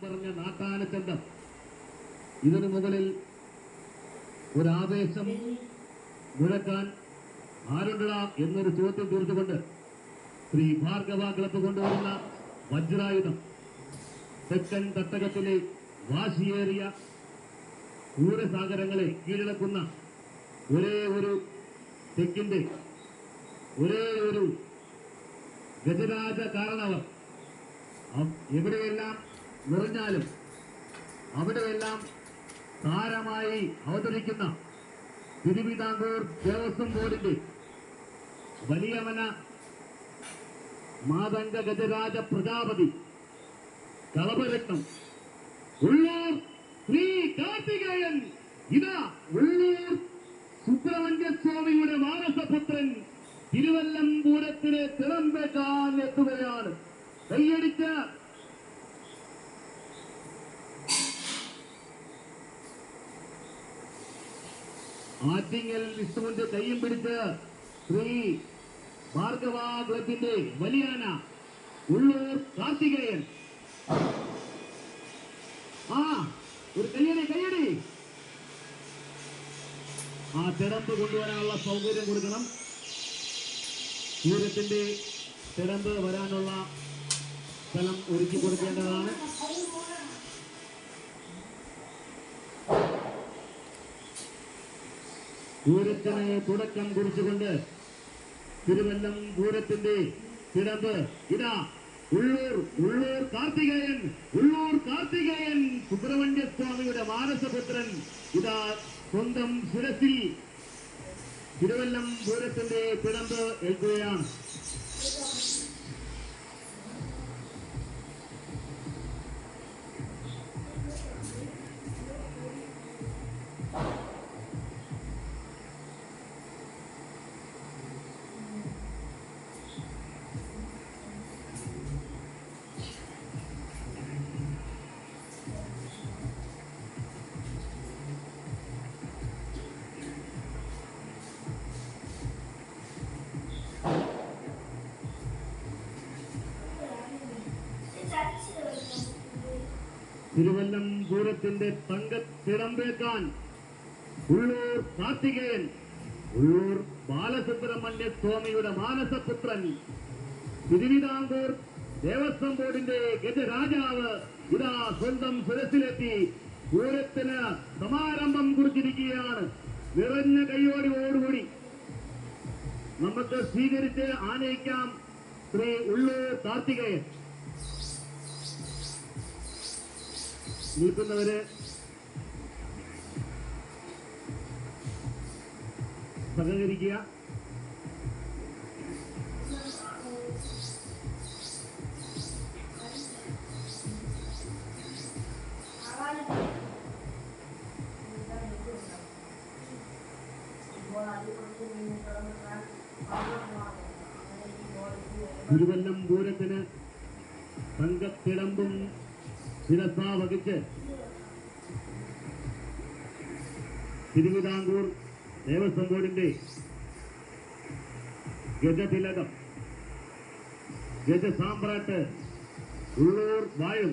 പറഞ്ഞ നാട്ടാനച്ചന്തം ഇതിനു മുകളിൽ ഒരാവേശം മുഴക്കാൻ ആരുണ്ടടാ എന്നൊരു ചോദ്യം തീർത്തുകൊണ്ട് ശ്രീ ഭാർഗവ ക്ലബ്ബ് കൊണ്ടുവരുന്ന വജ്രായുധം തെക്കൻ തട്ടകത്തിലെ വാശിയേറിയ പൂരസാഗരങ്ങളെ കീഴടക്കുന്ന ഒരേ ഒരു തെക്കിന്റെ ഒരേ ഒരു ഗജരാജ കാരണവർ എവിടെയെല്ലാം നിറഞ്ഞാലും അവിടെയെല്ലാം താരമായി അവതരിക്കുന്ന തിരുവിതാംകൂർ ദേവസ്വം ബോർഡിന്റെ വലിയമന മാതംഗ ഗജരാജ പ്രജാപതി കളഭരത്നം ഉള്ളൂർ ശ്രീ കാർത്തികേയൻ ഇതാ ഉള്ളൂർ സുബ്രഹ്മണ്യസ്വാമിയുടെ മാനസപുത്രൻ തിരുവല്ലം പൂരത്തിന് തിളമ്പേക്കാൻ എത്തുകയാണ്. കൈയടിച്ച് ആറ്റിങ്ങൽ വിഷ്ണുവിന്റെ കൈയും പിടിച്ച് ശ്രീ ഭാർഗവ ക്ലബിന്റെ വലിയാന ഉള്ളൂർ കാർത്തികേയൻ. ഒരു കയ്യടി ആ തിടമ്പ് കൊണ്ടുവരാനുള്ള സൗകര്യം കൊടുക്കണം. പൂരത്തിന്റെ തിടമ്പ് വരാനുള്ള സ്ഥലം ഒരുക്കി കൊടുക്കേണ്ടതാണ്. പൂരത്തിന് തുടക്കം കുറിച്ചുകൊണ്ട് തിരുവല്ലം പൂരത്തിന്റെ തിടമ്പ് ഇതാ ഉള്ളൂർ കാർത്തികേയൻ സുബ്രഹ്മണ്യസ്വാമിയുടെ മാനസപുത്രൻ ഇതാ സ്വന്തം ശിരസിൽ തിരുവല്ലം പൂരത്തിന്റെ തിടമ്പ് ഏൽക്കുകയാണ്. തിരുവല്ലം പൂരത്തിന്റെ തങ്കത്തിടമ്പേക്കാൻ ഉള്ളൂർ കാർത്തികേയൻ ഉള്ളൂർ ബാലസുബ്രഹ്മണ്യ സ്വാമിയുടെ മാനസപുത്രൻ തിരുവിതാംകൂർ ദേവസ്വം ബോർഡിന്റെ ഗജരാജാവ് ഇതാ സ്വന്തം ശിരസിലെത്തി പൂരത്തിന് സമാരംഭം കുറിച്ചിരിക്കുകയാണ്. നിറഞ്ഞ കൈയോടുകൂടി നമുക്ക് സ്വീകരിച്ച് ആനയിക്കാം ശ്രീ ഉള്ളൂർ കാർത്തികേയൻ. നിൽക്കുന്നവര് സഹകരിക്കുക. തിരുവല്ലം പൂരത്തിന് തങ്കത്തിടമ്പും ശിരസാ വഹിച്ച് തിരുവിതാംകൂർ ദേവസ്വം ബോർഡിന്റെ ഗജതിലകം ഗജസാമ്രാട്ട് ഉള്ളൂർ വാഴും